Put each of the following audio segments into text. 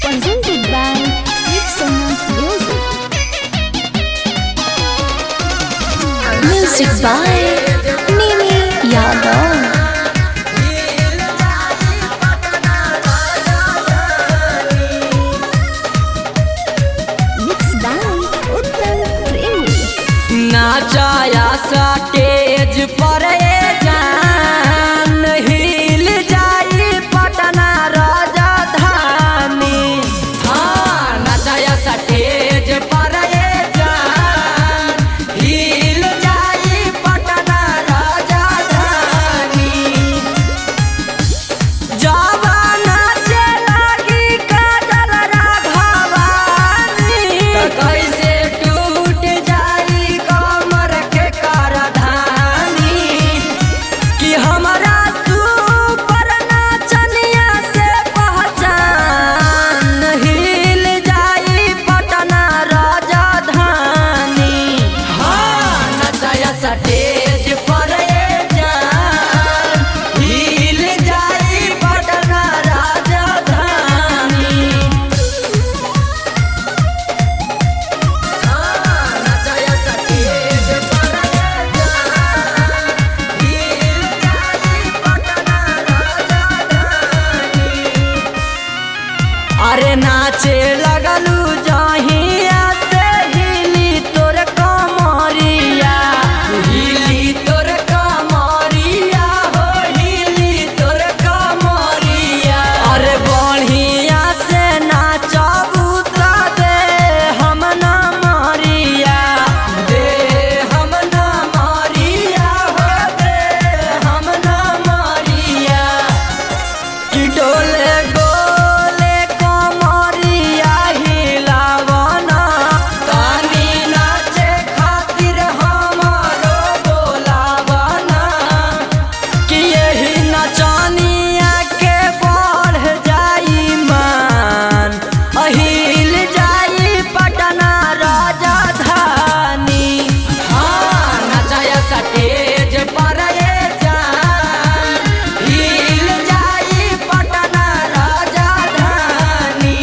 presented by Sweet Sound Music. Music by Mimi Yadav. Mixed by Uttam Premi. नाचाया stage पर जान हिल जाई पटना राजधानी। हाँ नाचाया स्टेज पर जान हिल जाई पटना राजधानी। जावा नाचे लगी काजल राघवानी कैसे टूट जाई कमर के कारधानी। कि हमारा सुपर नाचनिया से पहचान हिल जाई पटना राजधानी। हाँ नचाया स्टेज पर जान हिल जाई पटना राजधानी। हाँ नचाया स्टेज पर जान हिल जाई पटना राजधानी। अरे नाचे लगलू जहिया से हिली तोर कमरिया। हिली तोर कमरिया हो हिली तोर कमरिया। अरे बढ़िया से नाचबू त दे हम न मरिया। दे हम न मरिया हो दे हम न मरिया। कि डोले गोले कमरिया हिलावना तानी नाचे खातिर हमारो बोलावना। कि यही नचनिया के बढ़ जाई मान हिल जाई पटना राजधानी। हाँ नचाया स्टेज पर जान हिल जाई पटना राजधानी।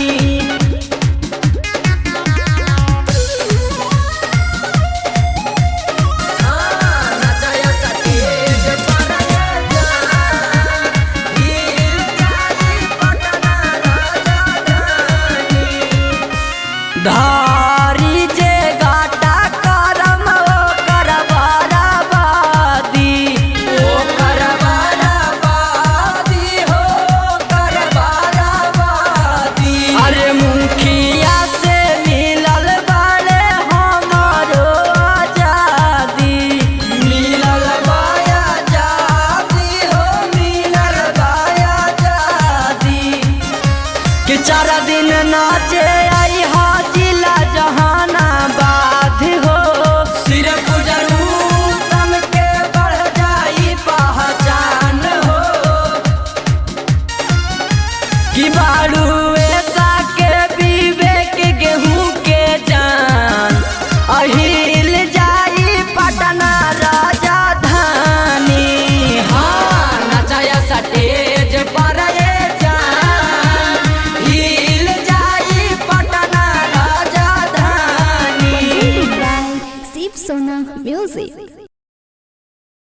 हाँ नचाया स्टेज पर जान हिल जाई पटना राजधानी। धारी जे गाटा करम ओकर बराबादी। ओकर बराबादी हो ओकर बराबादी। अरे मुखिया से मिलल बाड़े हमारो आजादी। मिलल बा आजादी हो मिलल बा आजादी। कि 4 दिन नाचे